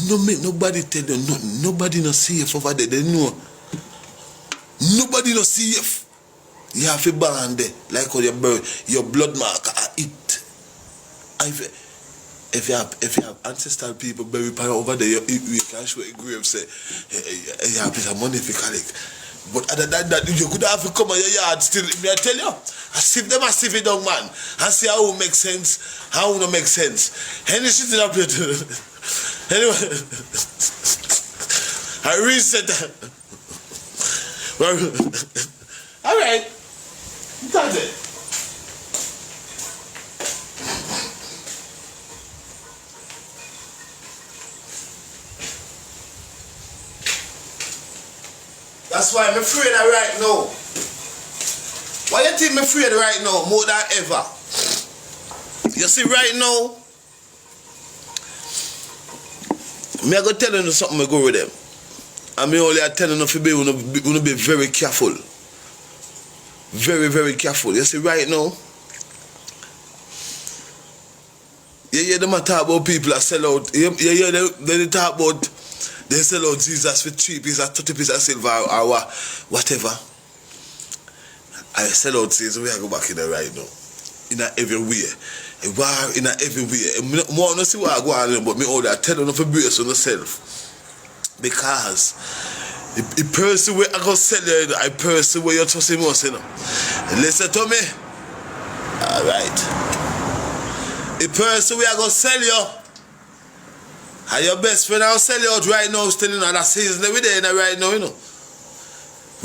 No make nobody tell you nothing. Nobody no safe over there. They know. Nobody no safe. You have to burn there. Like how your blood mark are it. If you have ancestral people buried over there, you can show a grave say you have a bit of money if you collect. But other than that, you could have to come on your yard still. May I tell you? I sieve them, I sieve it, young man. And see how it makes sense, how it don't make sense. Any shit in up here. Anyway, I reset that. All right. That's it. That's why I'm afraid of right now. Why you think I'm afraid right now more than ever? You see right now, me I go tell you something I go with them. And me only I tell you to be very careful. Very, very careful. You see right now, you hear them talk about people that sell out. You hear them talk about they sell out Jesus for 3 pieces, 30 pieces of silver or whatever. I sell out says we are go back in there right now. In everywhere. A war in everywhere. More not see what I go on, but me all that tell you not to brace on yourself. Because the person where I go sell you, I person where you trust him most, you know. Listen to me. Alright. The person where I go sell you. And your best friend I'll sell you out right now, still in that season every day right now, you know.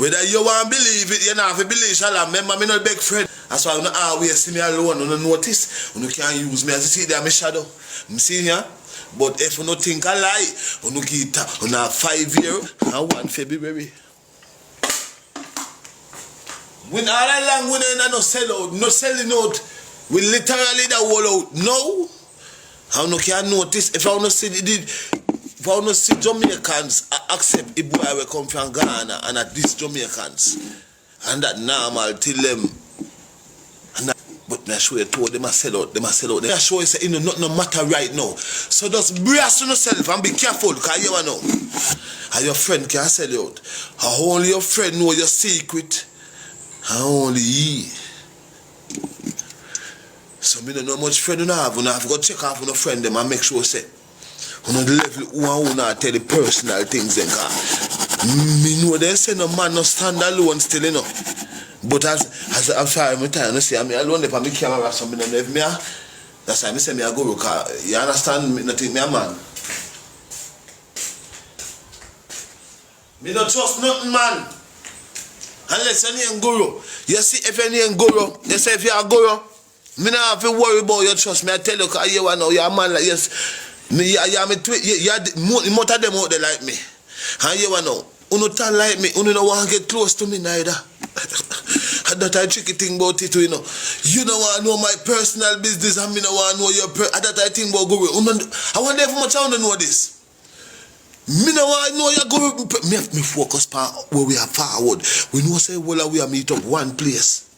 Whether you want to believe it, you don't have to believe, Shalam. Remember, I'm not a big friend. That's why I don't always see me alone, I don't notice. You can't use me as you see there, my shadow. I'm seeing ya. But if you don't think I lie, you get on a 5 year and 1 February. When all along when I no sell out, no selling out, we literally the whole out. No. I don't can notice if I don't see if I don't see Jamaicans accept a boy will come from Ghana and at least Jamaicans and that normal till them and that, but I show you told them I sell out, They show you say you know not no matter right now. So just brace yourself and be careful because you know and your friend can sell you out. Only your friend know your secret and only ye. So me don't know much friend you have. You have to go check off on a friend them and make sure say on the level who not tell the personal things them. Me know they say no man no stand alone still you know. But as I'm sorry, I'm trying to say I'm alone if I'm the camera so me don't know if me that's why I say me I go because you understand me not think me a man. Me don't trust nothing man. Unless you ain't guru. You see if you ain't guru, you say if you are guru. Me not have to worry about your trust. Me I tell you, cause you know you're a man like yes. Me you most of them out there like me. And you know, you don't like me, you don't want to get close to me neither. That I tricky thing about it, you know. You don't want to know my personal business and me don't want to know your that I think about go. I wonder if much I want to know this. Me don't want to know your go. Me focus on where we are forward. We know say well we are meet up one place.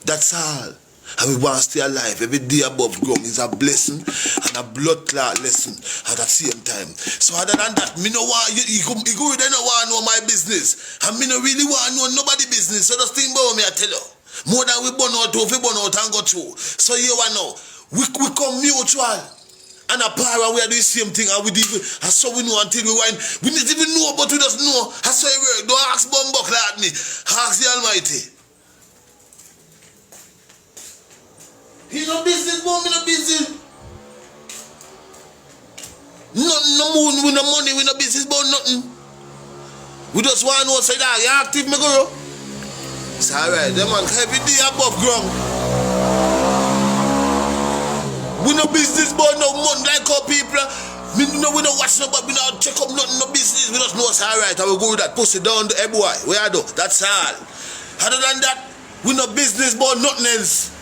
That's all. And we want to stay alive. Every day above ground is a blessing and a blood clot lesson at the same time. So other than that, me no want you go they don't want to know my business. And me no really want to know nobody business. So just think about me, I tell you. More than we burn out, we burn out and go through. So you know, we come mutual. And a power we are doing the same thing and we even and so we know until we wine. We don't even know, but we just know. I saw you work. Don't ask Bumbuck like me. Ask the Almighty. He no business, but me no business. Nothing, no moon, we no money, we no business, but nothing. We just want to know, say that, you active, me go. It's alright, them man, every day above ground. We no business, but no money, like how people, we no watch no, but we no check up nothing, no business, we just know it's alright, I will go with that, pussy down the boy, where I do, that's all. Other than that, we no business, but nothing else.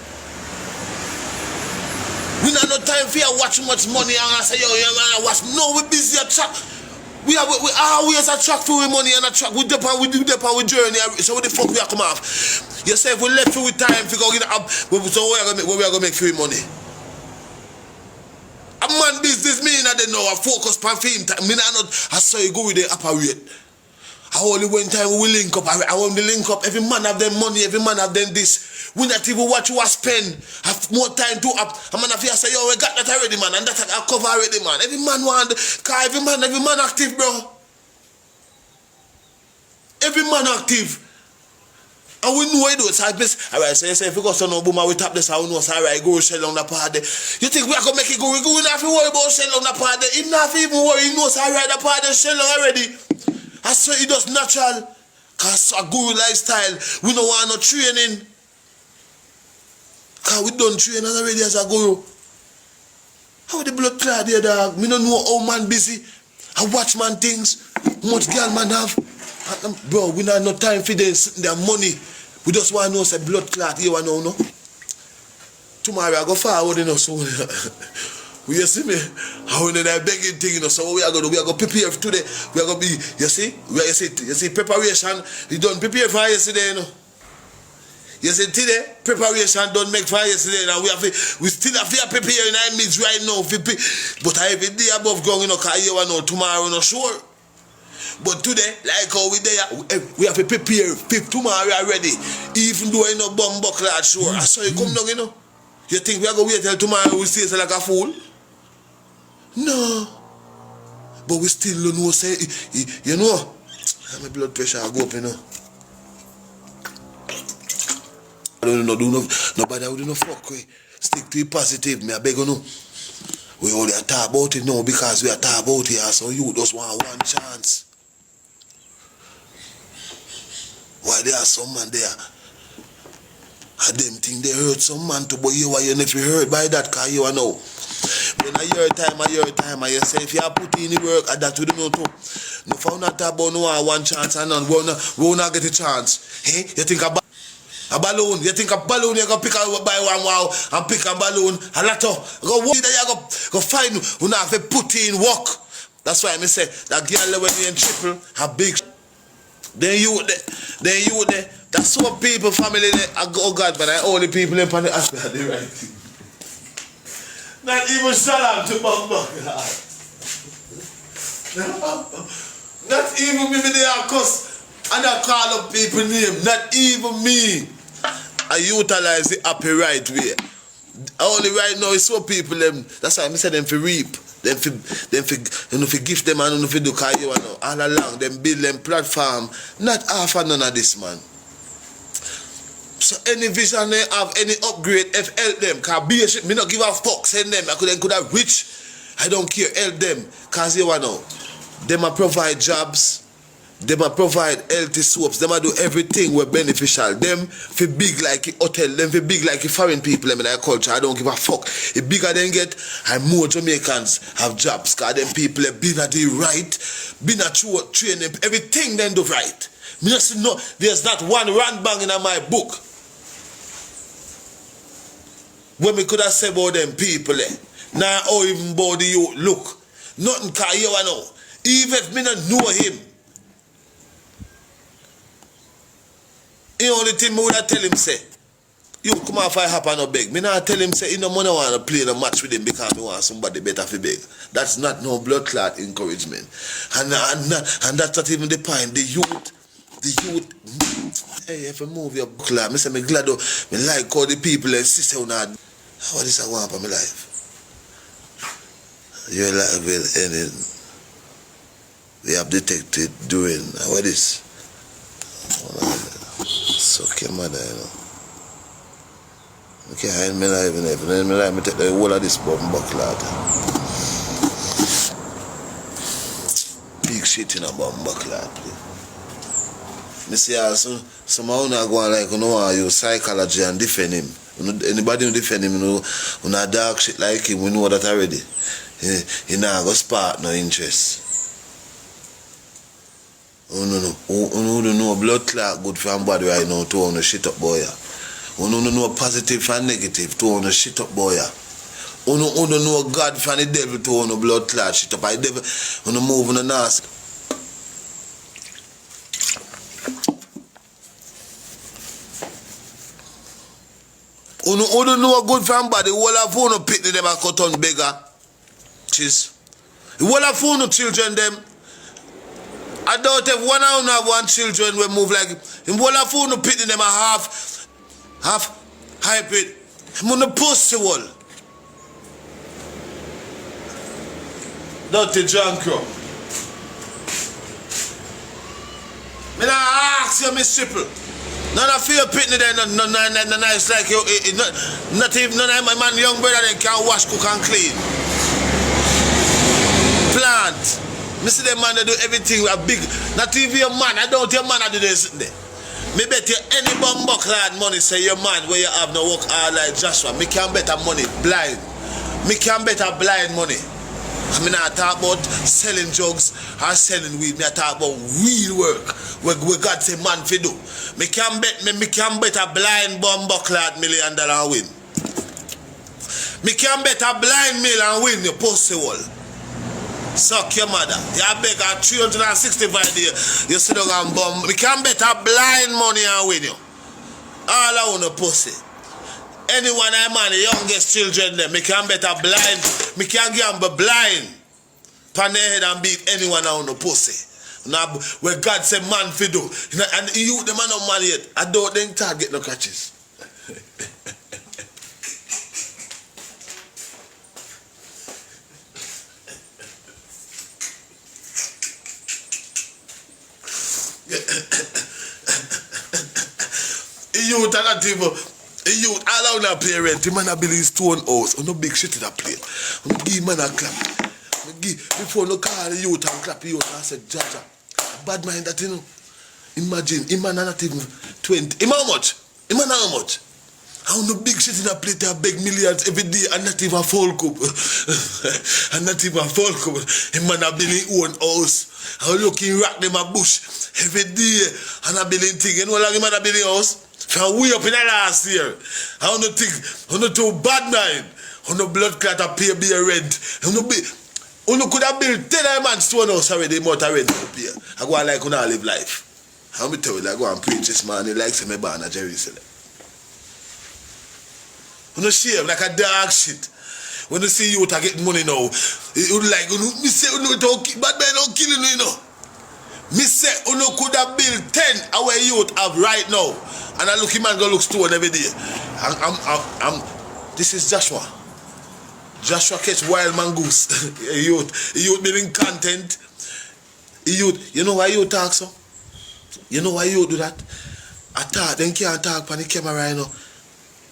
We don't have no time for you watch much money and I say, yo, man, watch. No, we busy at track. We always attract for we money and attract. We dip on we journey. So what the fuck we are come off? You say if we left for with time, we go get up. So where we are gonna make free money? A man business, me not they know, I focus on film time. Me not, I saw you go with the operate. I only one time we link up, I want to link up, every man have them money, every man have them this. We not even what you spend, have more time to up. A man if you say, yo, we got that already, man, and that I cover already, man. Every man want, cause every man active, bro. Every man active. And we know it was alright, so you say if you go to no boom we tap this, I know so alright, go sell on the party. You think we are gonna make it go, we not have to worry about sell on the party. He not even worry, he knows alright the party sell already. I swear it does natural. Cause a guru lifestyle, we don't want no training. Cause we don't train already as a guru. How the blood clot there, dog? Me don't know how man busy. I watch man things. Much girl man have. Bro, we not no time for their money. We just want to know say blood clot here and now, no? Tomorrow I go forward, you know, so you see me? How in that begging thing, you know, so what we are going to do? We are going to prepare for today. We are going to be, you see, preparation. We done prepare for yesterday, you know. You see, today, preparation don't make for yesterday. Now we still have to prepare in our midst right now. But every day above ground, you know, because you know, tomorrow, no sure. But today, like how we there, we have to prepare. Tomorrow we are ready. Even though you know bomb buckler, sure. I saw you come down, you know. You think we are going to wait till tomorrow we stay like a fool? No. But we still don't know, say, you know, my blood pressure go up, you know. I don't know, nobody would do no fuck with. Stick to it positive, me I beg you know. We only talk about it now because we are talking about it, so you just want one chance. Why there are some man there? I them think they hurt some man to boy you why you never hurt by that car you know. When I hear time, I say if you are put in the work and that we don't know too. No found out about no one chance and none we not get a chance. Hey, you think about a balloon, you think a balloon, you go pick up by one wow and pick a balloon, a lot of go walk there, you go find who not have to put in work. That's why I say that girl when you in triple have big. Then you there. That's what people, family, oh God, but I only people in the hospital, they right thing. Not even Shalam to bump. Not even me, they are cuss. And I call up people name. Not even me. I utilize the happy right way. Only right now is so people them. That's why I say them for reap. Them for you know for give them and you know for do cause you know all along them build them platform. Not half and none of this man. So any vision they have, any upgrade, if help them. Cause me not give a fuck, send them. I could have rich. I don't care, help them. Cause you know, them a provide jobs, them a provide healthy soaps, them a do everything we beneficial. Them for big like a hotel, them for big like a foreign people in their culture. I don't give a fuck. If bigger than get, and more Jamaicans have jobs. Cause them people have been at the right, been at training, everything them do right. Me just know there's not one run bang in my book. When we could have said about them people, now how even body you look. Nothing can you know. Even if me not know him. The only thing me would have tell him say, you come off I happen or beg. Me not tell him say, you know money want to play the match with him because me want somebody better for beg. That's not no blood clot encouragement. And that's not even the point. The youth, hey, if you move your clot, me say me glad though, me like all the people and sister who not. How this I want for my life? Your life will end in we have detected doing what is so okay mother, you know. Okay, I end my life in heaven. I end my life, I take the whole of this bomb buckler. Big shit in a bomb buckler. Me see also somehow not going like you know use psychology and defend him. Anybody who defend him, you know dark shit like him, we know that already. He not go spark no interest. Oh no, don't know blood clot good for body right now to on a shit up boy. Oh no, know positive and negative to on a shit up boy. Oh no, know God for the devil to on a blood clot shit up. I devil on a move on the nasty. Who don't know good from body, all of who no pick them and cut on beggar. Cheese. The whole of food no children them. I doubt if one of them have one children will move like in whole of food no pitting them a half hybrid. I'm on the pussy wall. Dirty junk. Me nah ask you, Miss Triple. None of you pitney there, no nice like you. Not even none of my man, young brother, they can wash, cook, and clean. Plant. Me see them man, they do everything with a big. Not even your man. I don't your man, I do this. Me bet you any bumbuck lad money say your man where you have no work hard like Joshua. Me can bet a money blind. Me can bet a blind money. I mean, I talk about selling drugs or selling weed. Me I talk about real work. Where God say man fi do. Me can bet a blind bumbuck $1 million win. Me can bet a blind mill and win your pussy wall. Suck your mother. You beg her 365 days. You sit down and bum. Me can bet a blind money and win you. All I want a pussy. Anyone I man, the youngest children them, me can bet a blind, me can gamble blind. Pan their head and beat anyone on the pussy. Now, where God say man fi do. And you the man no man yet. I don't think target no catches. You alternative. You allow that parent, the man a build his stone house, no big shit in that plate. Give man a clap. Before no call the youth and clap the youth and say, Jaja, bad mind that you know. Imagine, him man not even 20. Him how much? Him man how much? How no big shit in that plate, I beg millions every day and not even a full cup. And not even a full cup. Him man a build his own house. How looking rock them a bush every day and a building thing. You know how long him man a building house? From way up in the last year. I don't think, I don't too bad mind. I don't blood clot a pay be a rent. I don't be, I could have built 10 man stone house already, more to rent to pay. I go like I live life. How me tell you, I go and preach this man, he likes me born at Jerusalem. I don't shame like a dog shit. When you see you to get money now, you like, me say, bad man don't kill you know. Me say, could have built 10 our youth have right now. And I look him and go look stone every day. This is Joshua. Joshua catch wild mongoose. youth building content. Youth, you know why you talk so? You know why you do that? I talk, then can't talk on the camera right now.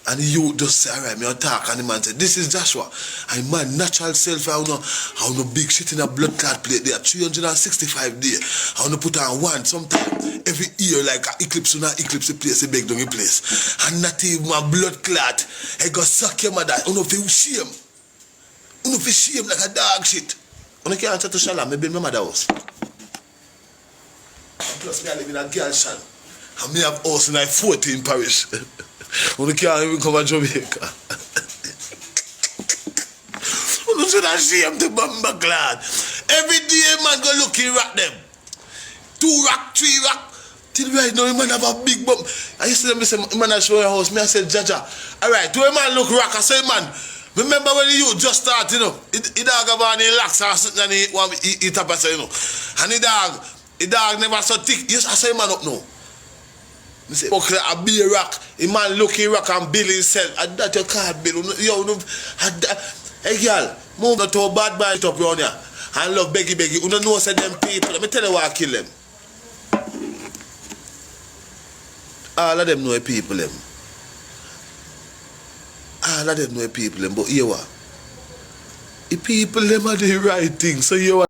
And you just say, alright, me talk, and the man say, this is Joshua. And man, natural self, I don't know big shit in a blood clot plate there, 365 days. I want to put on one sometime, every year, like an eclipse, on an eclipse, a place, a big down a place. And not even my blood clot, I go suck your mother, I don't feel shame. I don't feel shame like a dog shit. I don't can't answer to Shalam, I build my mother house. Plus, me I live in a girl shop. And me have house in like 14 parish. We can't even come to Jamaica. We should have shame the bumper glad. Every day, man, go looking at them. 2 rock, 3 rock. Till right now, man have a big bump. I used to them say, man, I show your house. Me, I said, Jaja. Alright, to a man look rock. I say, man, remember when you just start, you know, he dog about the lax or something and he tap us, you know. And the dog never so thick. Yes, I say, man, up now. I say, okay, a beer rock, a man looking rock and bill himself. And that you can't bill. Yo, no, hey, girl, move to a bad boy up around here. And love beggy. You don't know, say them people. Let me tell you why I kill them. All of them know people, them. All of them know people, them. But you what? The people, them are the right thing. So you